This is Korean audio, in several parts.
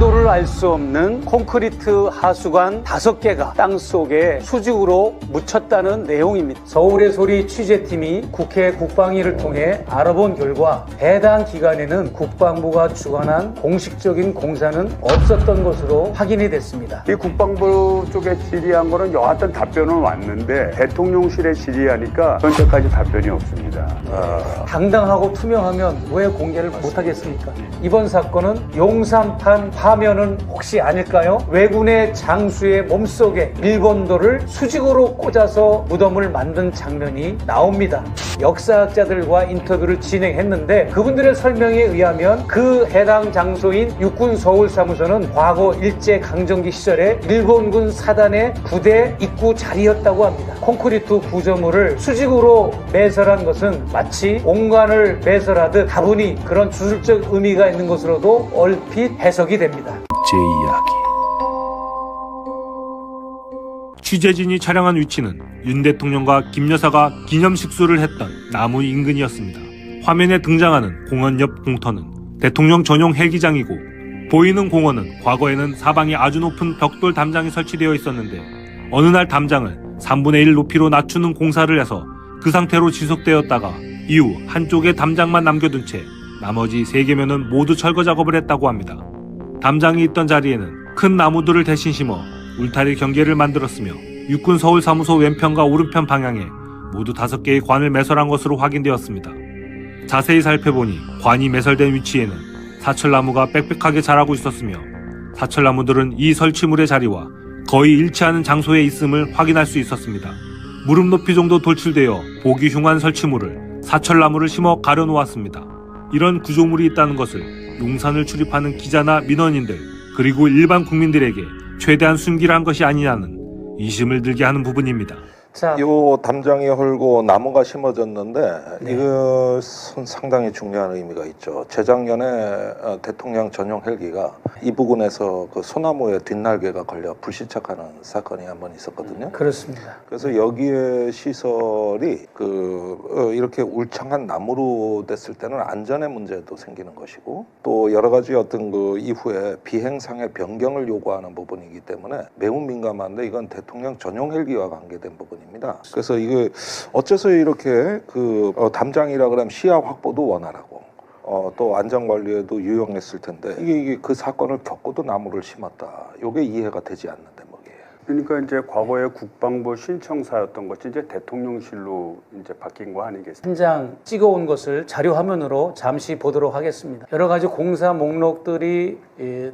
구조를 알 수 없는 콘크리트 하수관 5개가 땅속에 수직으로 묻혔다는 내용입니다. 서울의 소리 취재팀이 국회 국방위를 통해 알아본 결과 해당 기간에는 국방부가 주관한 공식적인 공사는 없었던 것으로 확인이 됐습니다. 이 국방부 쪽에 질의한 거는 여하튼 답변은 왔는데 대통령실에 질의하니까 현재까지 답변이 없습니다. 당당하고 투명하면 왜 공개를 못하겠습니까? 이번 사건은 용산판 파면은 혹시 아닐까요? 왜군의 장수의 몸속에 일본도를 수직으로 꽂아서 무덤을 만든 장면이 나옵니다. 역사학자들과 인터뷰를 진행했는데 그분들의 설명에 의하면 그 해당 장소인 육군 서울사무소는 과거 일제강점기 시절에 일본군 사단의 부대 입구 자리였다고 합니다. 콘크리트 구조물을 수직으로 매설한 것은 마치 옹관을 매설하듯 다분히 그런 주술적 의미가 있는 것으로도 얼핏 해석이 됩니다. 제 이야기. 취재진이 촬영한 위치는 윤 대통령과 김 여사가 기념식수를 했던 나무 인근이었습니다. 화면에 등장하는 공원 옆 공터는 대통령 전용 헬기장이고 보이는 공원은 과거에는 사방이 아주 높은 벽돌 담장이 설치되어 있었는데 어느 날 담장을 3분의 1 높이로 낮추는 공사를 해서 그 상태로 지속되었다가 이후 한쪽에 담장만 남겨둔 채 나머지 3개면은 모두 철거 작업을 했다고 합니다. 담장이 있던 자리에는 큰 나무들을 대신 심어 울타리 경계를 만들었으며 육군 서울사무소 왼편과 오른편 방향에 모두 5개의 관을 매설한 것으로 확인되었습니다. 자세히 살펴보니 관이 매설된 위치에는 사철나무가 빽빽하게 자라고 있었으며 사철나무들은 이 설치물의 자리와 거의 일치하는 장소에 있음을 확인할 수 있었습니다. 무릎 높이 정도 돌출되어 보기 흉한 설치물을 사철나무를 심어 가려놓았습니다. 이런 구조물이 있다는 것을 용산을 출입하는 기자나 민원인들 그리고 일반 국민들에게 최대한 숨기려 한 것이 아니냐는 의심을 들게 하는 부분입니다. 요 담장이 헐고 나무가 심어졌는데 이것은 상당히 중요한 의미가 있죠. 재작년에 대통령 전용 헬기가 이 부근에서 그 소나무에 뒷날개가 걸려 불시착하는 사건이 한번 있었거든요. 그렇습니다. 그래서 여기에 시설이 이렇게 울창한 나무로 됐을 때는 안전의 문제도 생기는 것이고 또 여러 가지 어떤 그 이후에 비행상의 변경을 요구하는 부분이기 때문에 매우 민감한데 이건 대통령 전용 헬기와 관계된 부분입니다. 그래서 이게 어째서 이렇게 담장이라 그러면 시야 확보도 원활하고 또 안전관리에도 유용했을 텐데 이게 그 사건을 겪고도 나무를 심었다. 이게 이해가 되지 않는 대목이에요. 그러니까 이제 과거에 국방부 신청사였던 것이 이제 대통령실로 이제 바뀐 거 아니겠습니까? 현장 찍어온 것을 자료 화면으로 잠시 보도록 하겠습니다. 여러 가지 공사 목록들이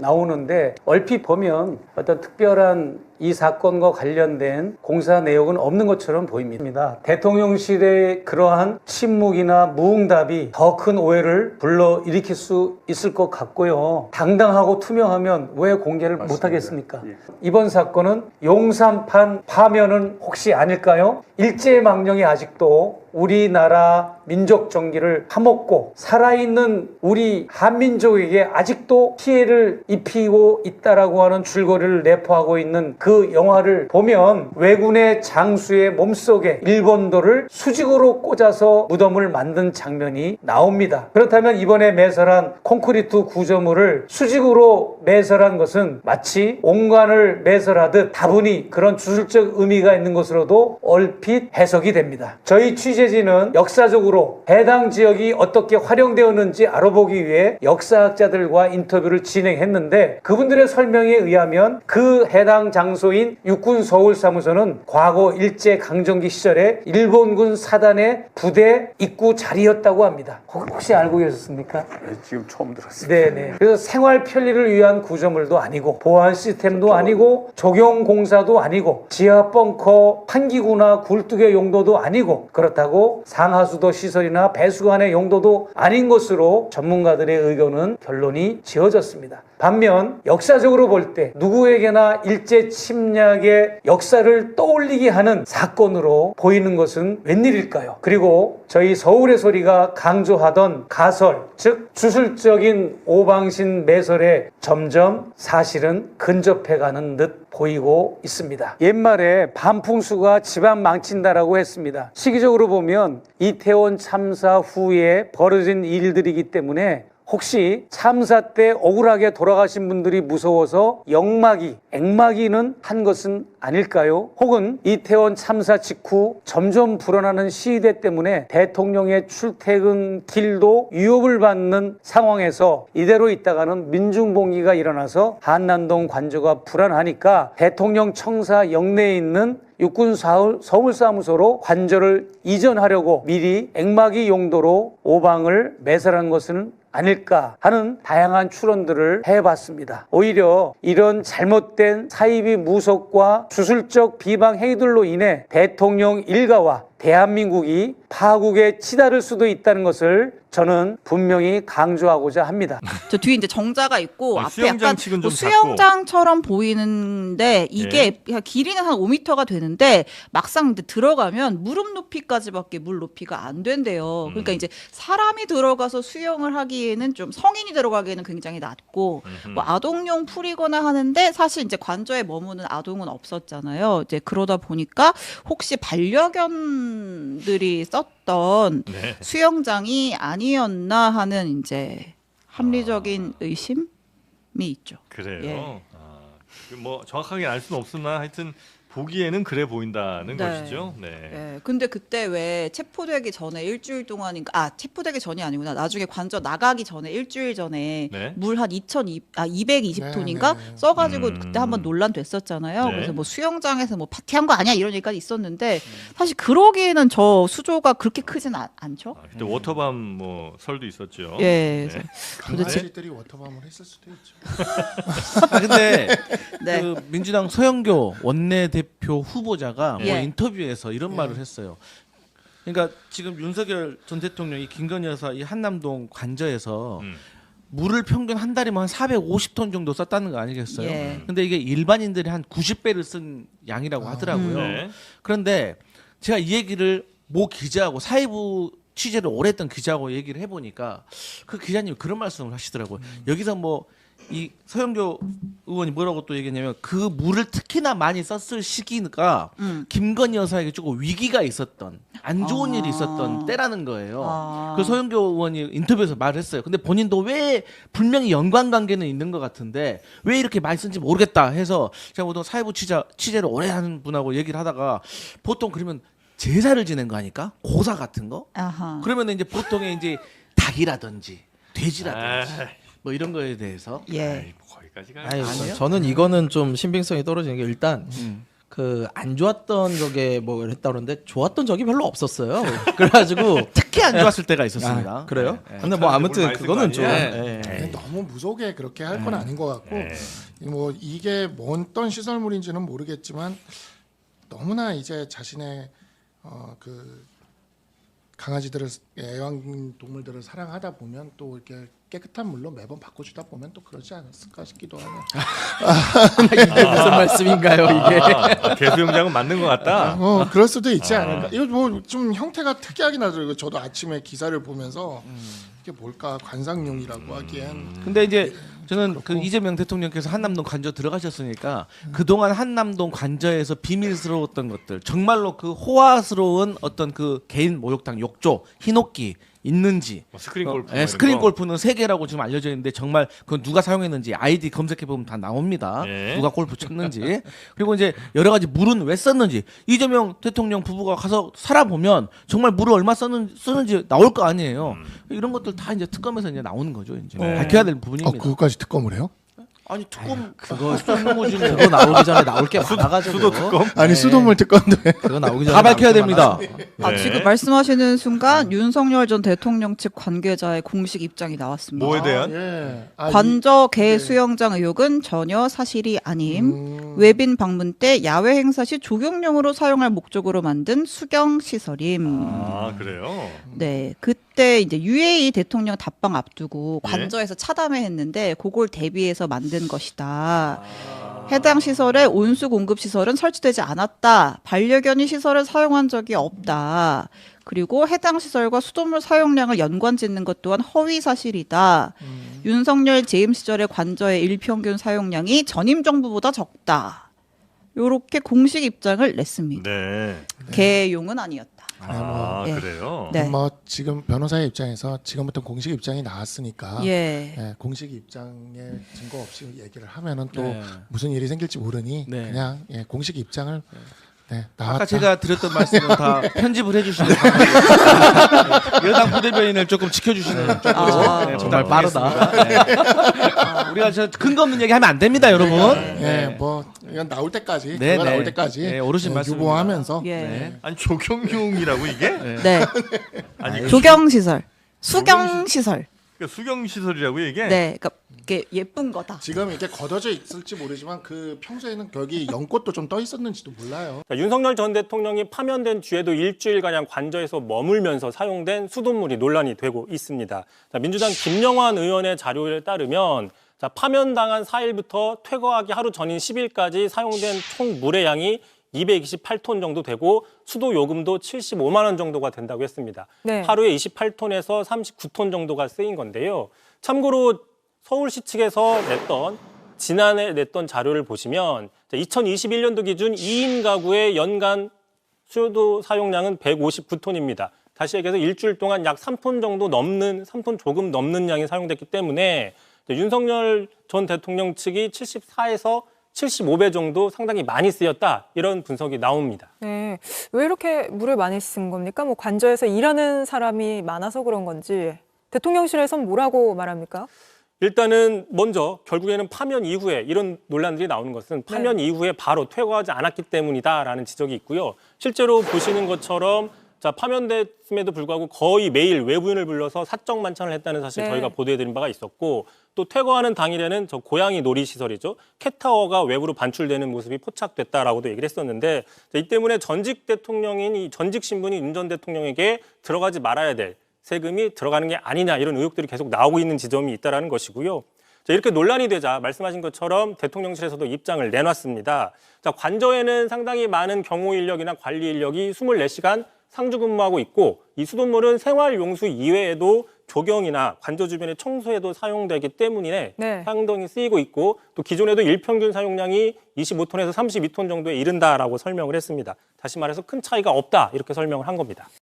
나오는데 얼핏 보면 어떤 특별한 이 사건과 관련된 공사 내용은 없는 것처럼 보입니다. 대통령실의 그러한 침묵이나 무응답이 더 큰 오해를 불러일으킬 수 있을 것 같고요. 당당하고 투명하면 왜 공개를 못하겠습니까? 예. 이번 사건은 용산판 파면은 혹시 아닐까요? 일제망령이 아직도 우리나라 민족 정기를 파먹고 살아있는 우리 한민족에게 아직도 피해를 입히고 있다라고 하는 줄거리를 내포하고 있는 그 영화를 보면 왜군의 장수의 몸속에 일본도를 수직으로 꽂아서 무덤을 만든 장면이 나옵니다. 그렇다면 이번에 매설한 콘크리트 구조물을 수직으로 매설한 것은 마치 옹관을 매설하듯 다분히 그런 주술적 의미가 있는 것으로도 얼핏 해석이 됩니다. 저희 취재진은 역사적으로 해당 지역이 어떻게 활용되었는지 알아보기 위해 역사학자들과 인터뷰를 진행했는데 그분들의 설명에 의하면 그 해당 장소인 육군 서울사무소는 과거 일제강점기 시절에 일본군 사단의 부대 입구 자리였다고 합니다. 혹시 알고 계셨습니까? 네, 지금 처음 들었습니다. 네네. 그래서 생활 편리를 위한 구조물도 아니고 보안 시스템도 아니고 조경 공사도 아니고 지하 벙커 판기구나 굴뚝의 용도도 아니고 그렇다고 상하수도 시설이나 배수관의 용도도 아닌 것으로 전문가들의 의견은 결론이 지어졌습니다. 반면 역사적으로 볼 때 누구에게나 일제 침략의 역사를 떠올리게 하는 사건으로 보이는 것은 웬일일까요? 그리고 저희 서울의 소리가 강조하던 가설, 즉 주술적인 오방신 매설에 점점 사실은 근접해가는 듯 보이고 있습니다. 옛말에 반풍수가 집안 망친다라고 했습니다. 시기적으로 보면 이태원 참사 후에 벌어진 일들이기 때문에 혹시 참사 때 억울하게 돌아가신 분들이 무서워서 영마기, 액마기는 한 것은 아닐까요? 혹은 이태원 참사 직후 점점 불어나는 시위대 때문에 대통령의 출퇴근 길도 위협을 받는 상황에서 이대로 있다가는 민중봉기가 일어나서 한남동 관저가 불안하니까 대통령 청사 영내에 있는 육군 서울사무소로 관저를 이전하려고 미리 액마기 용도로 오방을 매설한 것은 아닐까 하는 다양한 추론들을 해봤습니다. 오히려 이런 잘못된 사이비 무속과 주술적 비방 행위들로 인해 대통령 일가와 대한민국이 파국에 치달을 수도 있다는 것을 저는 분명히 강조하고자 합니다. 저 뒤에 이제 정자가 있고 앞에 수영장 약간 측은 뭐 좀 수영장처럼 보이는데 이게 길이는 한 5m가 되는데 막상 이제 들어가면 무릎 높이까지밖에 물 높이가 안 된대요. 그러니까 이제 사람이 들어가서 수영을 하기에는 좀 성인이 들어가기에는 굉장히 낮고 뭐 아동용 풀이거나 하는데 사실 이제 관저에 머무는 아동은 없었잖아요. 이제 그러다 보니까 혹시 반려견들이 썼던 네. 수영장이 아니었나 하는 이제 합리적인 의심이 있죠. 그래요. 예. 뭐 정확하게 알 수는 없으나 하여튼 보기에는 그래 보인다는 네. 것이죠. 네. 예. 근데 그때 왜 체포되기 전에 일주일 동안인가 체포되기 전이 아니구나. 나중에 관저 나가기 전에 일주일 전에 네. 물 한 220톤인가 네, 네. 써가지고 그때 한번 논란 됐었잖아요. 네. 그래서 뭐 수영장에서 뭐 파티한 거 아니야 이런 얘기까지 있었는데 사실 그러기에는 저 수조가 그렇게 크진 않죠. 그때 워터밤 뭐 설도 있었죠. 예. 네. 강아지들이 워터밤을 했을 수도 있죠. 근데 네. 그 민주당 서영교 원내대표 후보자가 뭐 예. 인터뷰에서 이런 말을 했어요. 그러니까 지금 윤석열 전 대통령이 김건희 여사 이 한남동 관저에서 물을 평균 한 달이면 한 450톤 정도 썼다는 거 아니겠어요? 예. 근데 이게 일반인들이 한 90배를 쓴 양이라고 하더라고요. 네. 그런데 제가 이 얘기를 모 기자하고 사회부 취재를 오래 했던 기자하고 얘기를 해보니까 그 기자님이 그런 말씀을 하시더라고요. 여기서 뭐 이 서영교 의원이 뭐라고 또 얘기했냐면 그 물을 특히나 많이 썼을 시기가 김건희 여사에게 조금 위기가 있었던 안 좋은 일이 있었던 때라는 거예요. 그 서영교 의원이 인터뷰에서 말을 했어요. 근데 본인도 왜 분명히 연관관계는 있는 것 같은데 왜 이렇게 많이 쓴지 모르겠다 해서 제가 보통 사회부 취재를 오래 하는 분하고 얘기를 하다가 보통 그러면 제사를 지낸 거 아닐까? 고사 같은 거? 아하. 그러면 이제 보통의 이제 닭이라든지 돼지라든지 뭐 이런 거에 대해서 예. 뭐 거기까지 가요. 아니에요? 저는 이거는 좀 신빙성이 떨어지는 게 일단 그 안 좋았던 적에 뭐 했다 그러는데 좋았던 적이 별로 없었어요. 그래가지고 특히 안 좋았을 때가 있었습니다. 아, 그래요? 네, 네. 근데 뭐 아무튼 많이 쓴거 그거는 좀 아니에요? 예. 너무 무속에 그렇게 할 건 아닌 것 같고 뭐 이게 뭐 어떤 시설물인지는 모르겠지만 너무나 이제 자신의 그 강아지들을 애완동물들을 사랑하다 보면 또 이렇게 깨끗한 물로 매번 바꿔주다 보면 또 그러지 않았을까 싶기도 하네요. 이게 무슨 말씀인가요, 이게? 개수영장은 맞는 것 같다. 그럴 수도 있지 않을까. 이거 뭐 좀 형태가 특이하긴 하더라고요. 저도 아침에 기사를 보면서 이게 뭘까 관상용이라고 하기엔. 근데 이제 저는 그 이재명 대통령께서 한남동 관저 들어가셨으니까 그동안 한남동 관저에서 비밀스러웠던 것들 정말로 그 호화스러운 어떤 그 개인 목욕탕 욕조 흰옥기 있는지 스크린 골프. 예, 스크린 골프는 3개라고 지금 알려져 있는데 정말 그건 누가 사용했는지 아이디 검색해 보면 다 나옵니다. 예. 누가 골프 쳤는지. 그리고 이제 여러 가지 물은 왜 썼는지 이재명 대통령 부부가 가서 살아보면 정말 물을 얼마 쓰는지 나올 거 아니에요. 이런 것들 다 이제 특검에서 이제 나오는 거죠. 이제 밝혀야 될 부분입니다. 그거까지 특검을 해요? 아니 특검 그거 그거 나오기 전에 나올 게 많아가지고 수도 특검. 아니 수돗물 특검도 해. 그거 나오기 전에 다 밝혀야 됩니다. 네. 지금 말씀하시는 순간 윤석열 전 대통령 측 관계자의 공식 입장이 나왔습니다. 뭐에 대한? 예. 관저 개 수영장 의혹은 전혀 사실이 아님. 외빈 방문 때 야외 행사 시 조경용으로 사용할 목적으로 만든 수경 시설임. 아 그래요. 네, 그때 이제 UAE 대통령 답방 앞두고 예? 관저에서 차담회 했는데 그걸 대비해서 만든 것이다. 해당 시설에 온수 공급 시설은 설치되지 않았다. 반려견이 시설을 사용한 적이 없다. 그리고 해당 시설과 수돗물 사용량을 연관짓는 것 또한 허위 사실이다. 윤석열 재임 시절의 관저의 일평균 사용량이 전임 정부보다 적다. 요렇게 공식 입장을 냈습니다. 네. 개용은 아니었다. 아, 예. 그래요? 네. 뭐 지금 변호사의 입장에서 지금부터 공식 입장이 나왔으니까 예. 예, 공식 입장에 증거 없이 얘기를 하면은 또 네. 무슨 일이 생길지 모르니 네. 그냥 예, 공식 입장을 네, 나왔다. 아까 제가 드렸던 말씀은 다 편집을 해주시는 여당 부대변인을 조금 지켜주시는 쪽으로 아, 네, 정말 부탁드리겠습니다. 네. 우리가 저 근거 없는 얘기 하면 안 됩니다, 여러분. 예, 뭐 이건 나올 때까지 네, 그거 네. 나올 때까지 네, 어르신 말씀입니다. 유보하면서 예. 네. 아니 조경용이라고 이게? 네. 아니 조경 시설, 수경 시설. 그러니까 수경 시설이라고 이게? 네. 그러니까 이게 예쁜 거다. 지금 이렇게 걷어져 있을지 모르지만 그 평소에는 여기 연꽃도 좀 떠 있었는지도 몰라요. 자, 윤석열 전 대통령이 파면된 뒤에도 일주일가량 관저에서 머물면서 사용된 수돗물이 논란이 되고 있습니다. 자, 민주당 김영환 의원의 자료에 따르면 자, 파면당한 4일부터 퇴거하기 하루 전인 10일까지 사용된 총 물의 양이 228톤 정도 되고 수도 요금도 75만 원 정도가 된다고 했습니다. 네. 하루에 28톤에서 39톤 정도가 쓰인 건데요. 참고로 서울시 측에서 지난해 냈던 자료를 보시면 2021년도 기준 2인 가구의 연간 수도 사용량은 159톤입니다. 다시 얘기해서 일주일 동안 약 3톤 정도 넘는, 3톤 조금 넘는 양이 사용됐기 때문에 윤석열 전 대통령 측이 74에서 75배 정도 상당히 많이 쓰였다, 이런 분석이 나옵니다. 네. 왜 이렇게 물을 많이 쓴 겁니까? 뭐 관저에서 일하는 사람이 많아서 그런 건지 대통령실에선 뭐라고 말합니까? 일단은 먼저 결국에는 파면 이후에 이런 논란들이 나오는 것은 파면 이후에 바로 퇴거하지 않았기 때문이다라는 지적이 있고요. 실제로 보시는 것처럼 자, 파면됐음에도 불구하고 거의 매일 외부인을 불러서 사적 만찬을 했다는 사실 네. 저희가 보도해드린 바가 있었고, 또 퇴거하는 당일에는 저 고양이 놀이시설이죠. 캣타워가 외부로 반출되는 모습이 포착됐다라고도 얘기를 했었는데, 자, 이 때문에 전직 대통령인 이 전직 신분인 윤 전 대통령에게 들어가지 말아야 될 세금이 들어가는 게 아니냐, 이런 의혹들이 계속 나오고 있는 지점이 있다는 것이고요. 자, 이렇게 논란이 되자 말씀하신 것처럼 대통령실에서도 입장을 내놨습니다. 자, 관저에는 상당히 많은 경호 인력이나 관리 인력이 24시간 상주 근무하고 있고, 이 수돗물은 생활용수 이외에도 조경이나 관저 주변의 청소에도 사용되기 때문에 네. 상당히 쓰이고 있고, 또 기존에도 일평균 사용량이 25톤에서 32톤 정도에 이른다라고 설명을 했습니다. 다시 말해서 큰 차이가 없다, 이렇게 설명을 한 겁니다.